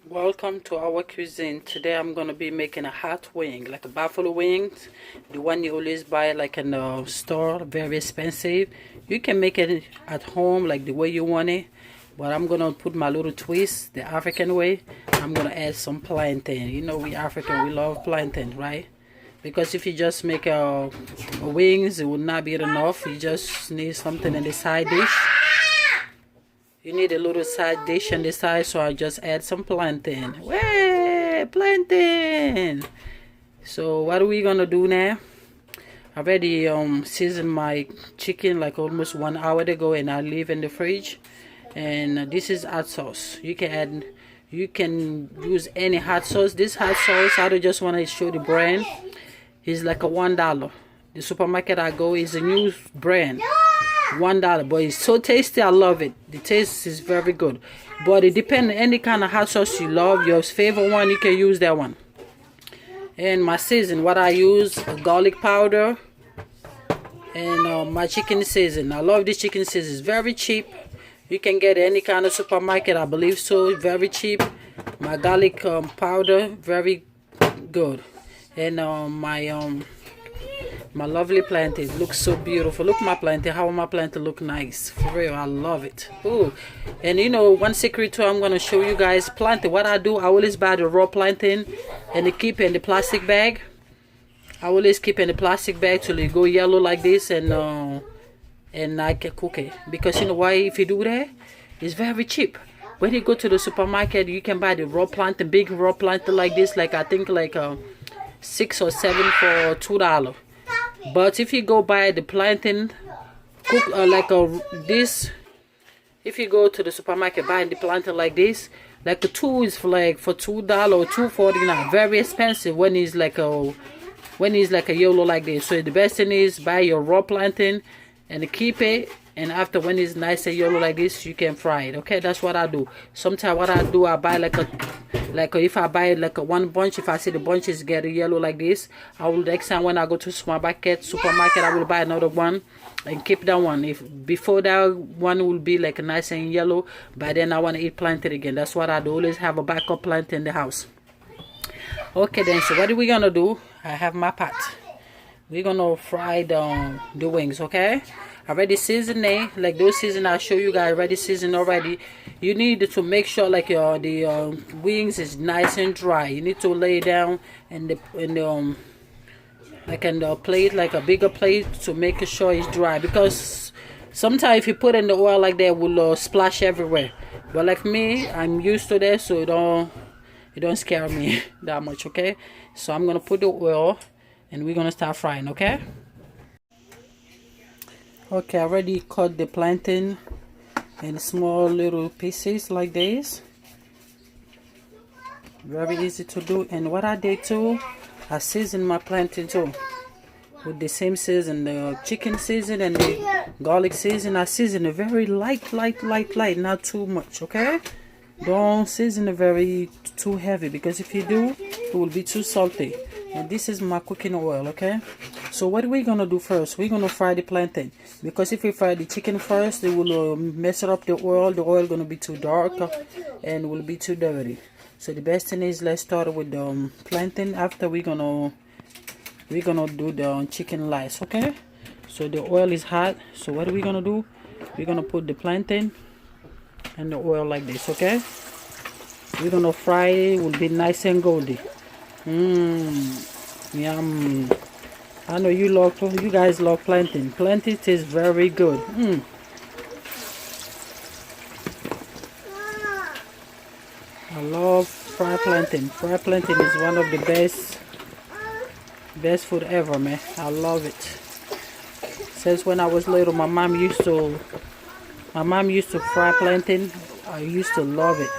Welcome to our cuisine. Today I'm gonna be making a hot wing, like a buffalo wings, the one you always buy like in the store, very expensive. You can make it at home like the way you want it, but I'm gonna put my little twist, the African way. I'm gonna add some plantain. You know, we African, we love plantain, right? Because if you just make a wings, it will not be enough. You just need something in the side dish. You need a little side dish on the side, so I just add some plantain. Way plantain! So what are we gonna do now? I already seasoned my chicken like almost 1 hour ago, and I leave in the fridge. And this is hot sauce. You can use any hot sauce. This hot sauce, I don't just want to show the brand. It's like a $1. The supermarket I go is a new brand. $1, but it's so tasty. I love it. The taste is very good, but it depends on any kind of hot sauce you love. Your favorite one, you can use that one. And my season, what I use, garlic powder, and my chicken season. I love this chicken season. It's very cheap. You can get any kind of supermarket, I believe so. Very cheap. My garlic powder, very good. And my lovely plantain looks so beautiful. Look my plantain, how my plantain look nice. For real, I love it. Ooh. And you know, one secret too, I'm gonna show you guys plantain. What I do, I always buy the raw plantain and keep in the plastic bag. I always keep in the plastic bag till it go yellow like this, and I can cook it. Because you know why? If you do that, it's very cheap. When you go to the supermarket, you can buy the raw plantain, big raw plantain like this, like I think like 6 or 7 for $2. But if you go buy the plantain, cook this, if you go to the supermarket buying the plantain like this, like the two is for $2 or $2.49, very expensive when it's like a yellow like this. So the best thing is buy your raw plantain and keep it, and after when it's nice and yellow like this, you can fry it. Okay, that's what I do. Sometimes what I do, I buy if I buy like a one bunch, if I see the bunch is getting yellow like this, I will next time when I go to supermarket, I will buy another one and keep that one. If before that one will be like nice and yellow, by then I want to eat plantain again. That's what I do. Always have a backup plantain in the house. Okay then, so what are we gonna do? I have my pot. We're gonna fry the wings. Okay, I already seasoned it, like those season I show you guys already seasoned already. You need to make sure like the wings is nice and dry. You need to lay down in the like in the plate, like a bigger plate, to make sure it's dry, because sometimes if you put in the oil like that, it will splash everywhere. But like me, I'm used to that, so it don't scare me that much. Okay, so I'm gonna put the oil and we're gonna start frying. Okay, I already cut the plantain in small little pieces like this. Very easy to do. And what I did too, I seasoned my plantain too with the same season, the chicken season and the garlic season. I season it very light, not too much. Okay, don't season it very too heavy, because if you do, it will be too salty. And this is my cooking oil. Okay, so what we're gonna do first, we're gonna fry the plantain, because if we fry the chicken first, it will mess up the oil. The oil gonna be too dark and will be too dirty. So the best thing is, let's start with the plantain. After we're gonna do the chicken lice. Okay, so the oil is hot, so what are we gonna do? We're gonna put the plantain and the oil like this. Okay, we're gonna fry it. Will be nice and golden. Yum. I know you guys love plantain. Plantain tastes very good. I love fried plantain. Fried plantain is one of the best food ever, man. I love it. Since when I was little, my mom used to fry plantain. I used to love it.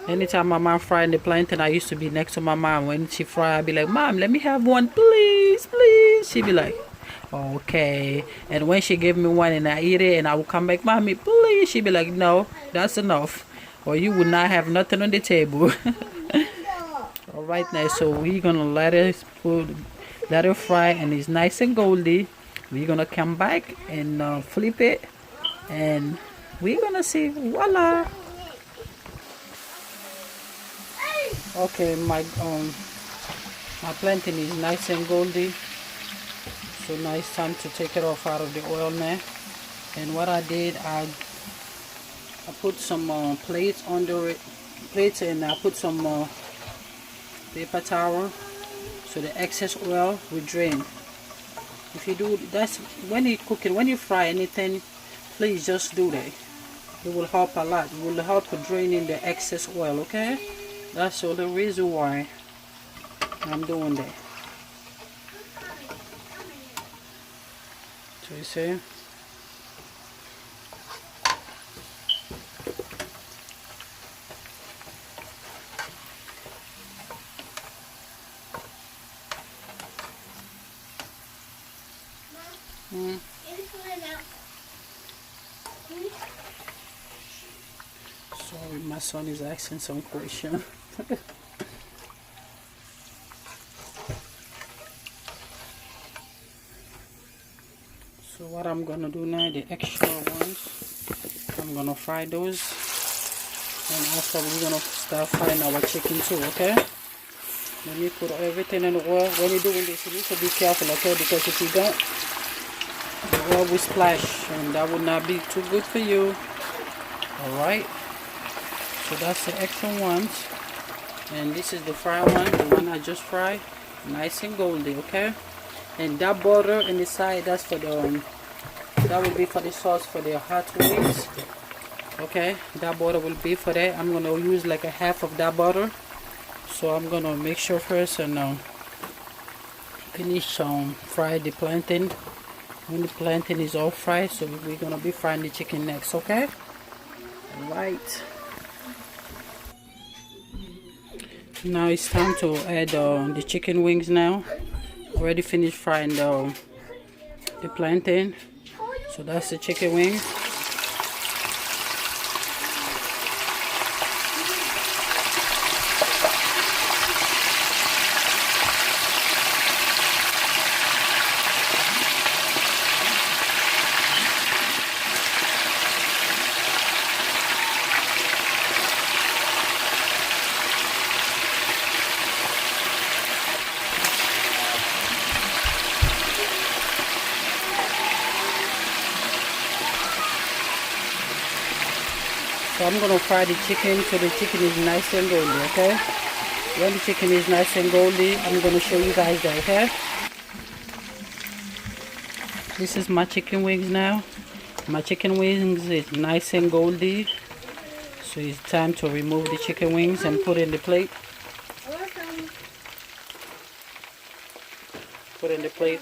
Anytime my mom frying the plantain, I used to be next to my mom. When she fry, I'd be like, "Mom, let me have one, please, please." She'd be like, "Okay." And when she gave me one and I eat it and I would come back, "Mommy, please." She'd be like, "No, that's enough, or you would not have nothing on the table." All right, now, so we're gonna let it fry, and it's nice and goldy. We're gonna come back and flip it, and we're gonna see, voila. Okay, my plantain is nice and goldy, so now it's time to take it off out of the oil now. And what I did, I put some plates under it, and I put some paper towel so the excess oil will drain. If you do that's when you cook it, when you fry anything, please just do that. It will help a lot. It will help draining the excess oil. Okay, that's all the reason why I'm doing that. So you see. Sorry, my son is asking some question. So what I'm gonna do now, the extra ones, I'm gonna fry those, and after we're gonna start frying our chicken too. Okay, let me put everything in the oil. When you're doing this, you need to be careful, okay, because if you don't, the oil will splash and that would not be too good for you. Alright, so that's the extra ones, and this is the fried one, the one I just fried, nice and golden. Okay, and that butter in the side, that's for the that will be for the sauce for the hot wings. Okay, that butter will be for that. I'm gonna use like a half of that butter, so I'm gonna make sure first and finish fry the plantain. When the plantain is all fried, so we're gonna be frying the chicken next. Okay, right. Now it's time to add the chicken wings. Now already finished frying the plantain, so that's the chicken wings. So I'm gonna fry the chicken so the chicken is nice and golden. Okay, when the chicken is nice and golden, I'm gonna show you guys that. Okay, this is my chicken wings now. My chicken wings is nice and golden, so it's time to remove the chicken wings and put in the plate. Put in the plate.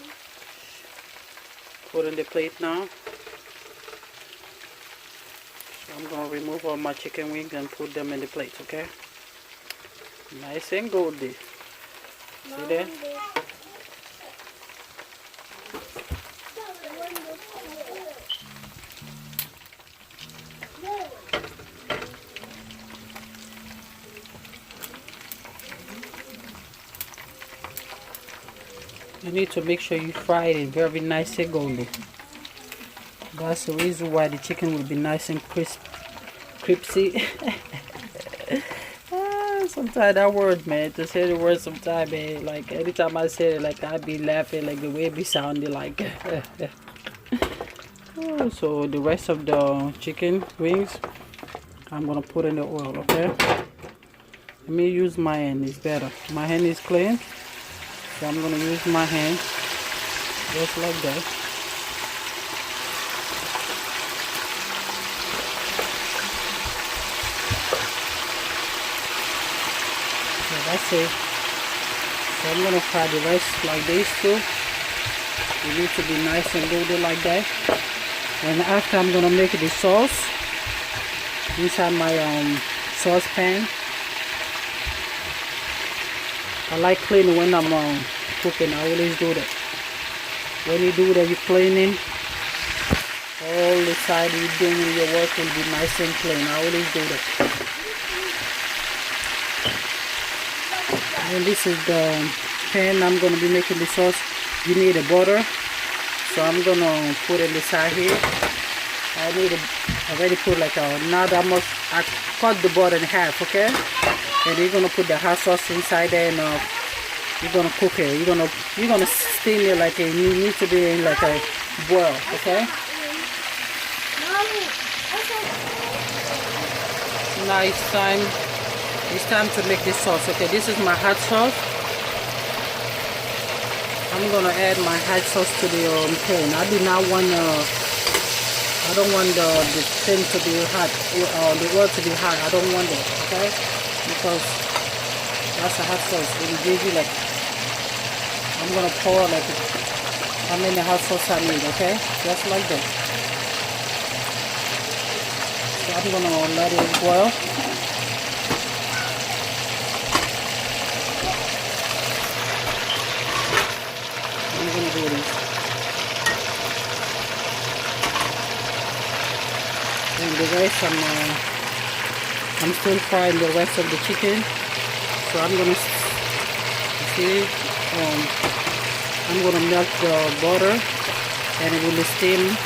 Put in the plate now. I'm gonna remove all my chicken wings and put them in the plate. Okay, nice and golden. See that? You need to make sure you fry it very nice and golden. That's the reason why the chicken will be nice and crispy. Sometimes that word, man, to say the word sometimes, man, like anytime I say it, like I be laughing, like the way it be sounding like. So the rest of the chicken wings, I'm gonna put in the oil. Okay, let me use my hand, it's better. My hand is clean, so I'm gonna use my hand just like that. That's it. So I'm gonna fry the rest like this too. You need to be nice and golden like that. And after, I'm gonna make the sauce inside my saucepan. I like cleaning when I'm cooking. I always do that. When you do that, you're cleaning. All the side you're doing your work will be nice and clean. I always do that. And this is the pan I'm going to be making the sauce. You need a butter, so I'm going to put it inside here. I already put like not that much. I cut the butter in half. Okay, and you're gonna put the hot sauce inside there, and you're gonna cook it. You're gonna steam it like it needs to be in like a boil. Okay. Now it's time to make this sauce. Okay, this is my hot sauce. I'm gonna add my hot sauce to the pan. I do not want I don't want the thing to be hot, the oil to be hot. I don't want it, okay? Because that's a hot sauce. It will give you like, I'm gonna pour like how many hot sauce I need, okay? Just like that. So I'm gonna let it boil. I'm gonna do this. And the rest, I'm still frying the rest of the chicken. So I'm gonna see, I'm gonna melt the butter and it will steam.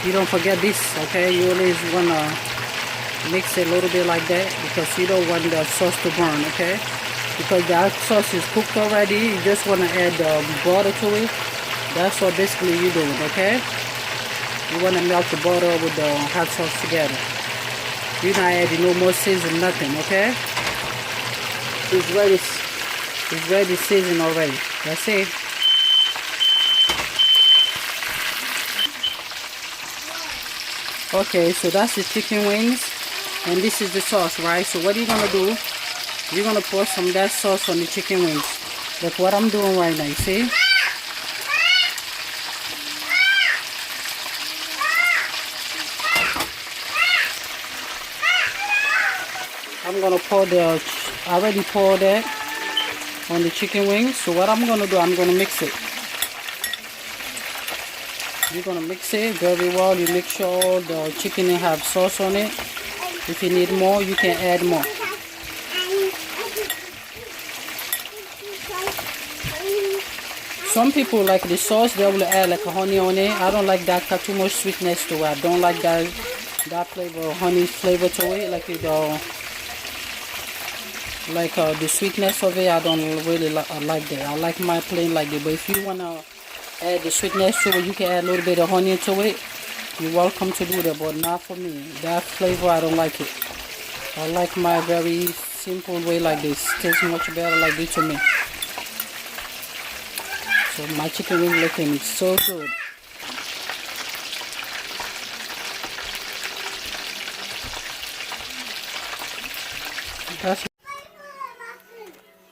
You don't forget this, okay? You always wanna mix it a little bit like that because you don't want the sauce to burn, okay? Because the sauce is cooked already, you just wanna add the butter to it. That's what basically you're doing, okay? You want to melt the butter with the hot sauce together. You're not adding no more season, nothing, okay? It's ready seasoned already. That's it. Okay, so that's the chicken wings. And this is the sauce, right? So what you're going to do, you're going to pour some of that sauce on the chicken wings. That's what I'm doing right now, you see? I'm gonna pour I already poured that on the chicken wings. So what I'm gonna do, I'm gonna mix it. You're gonna mix it very well. You make sure the chicken have sauce on it. If you need more, you can add more. Some people like the sauce, they will add like a honey on it. I don't like that, got too much sweetness to it. I don't like that flavor, honey flavor to it, like the sweetness of it. I don't really like that. I like my plain like that. But if you wanna add the sweetness to it, you can add a little bit of honey to it. You're welcome to do that, but not for me. That flavor, I don't like it. I like my very simple way like this. Tastes much better like this to me. So my chicken wing looking is so good.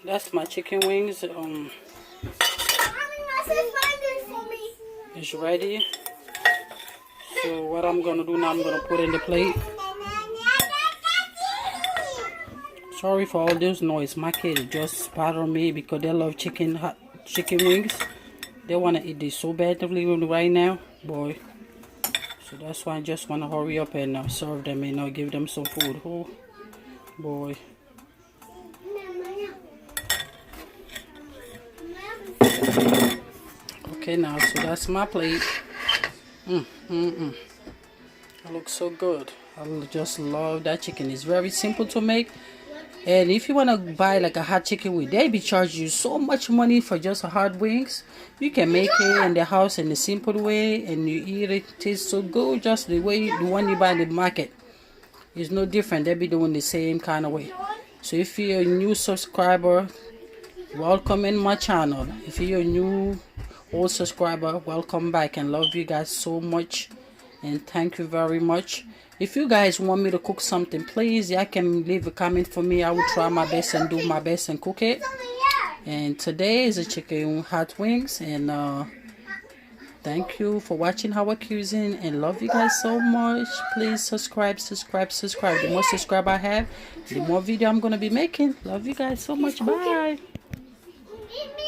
That's my chicken wings. It's ready. So what I'm gonna do now, I'm gonna put in the plate. Sorry for all this noise. My kids just bother me because they love chicken wings. They wanna eat this so badly right now, boy. So that's why I just wanna hurry up and serve them and give them some food. Oh, boy. Okay, now so that's my plate. It looks so good. I just love that chicken. It's very simple to make. And if you want to buy like a hot chicken wing, they be charging you so much money for just hot wings. You can make it in the house in a simple way and you eat it. It tastes so good, just the one you buy in the market. It's no different. They be doing the same kind of way. So if you're a new subscriber, welcome in my channel. If you're a new old subscriber, welcome back, and love you guys so much and thank you very much. If you guys want me to cook something, please, you can leave a comment for me. I will try my best and do my best and cook it. And today is a chicken hot wings, and thank you for watching our cuisine and love you guys so much. Please subscribe. The more subscribers I have, the more video I'm gonna be making. Love you guys so much. Bye.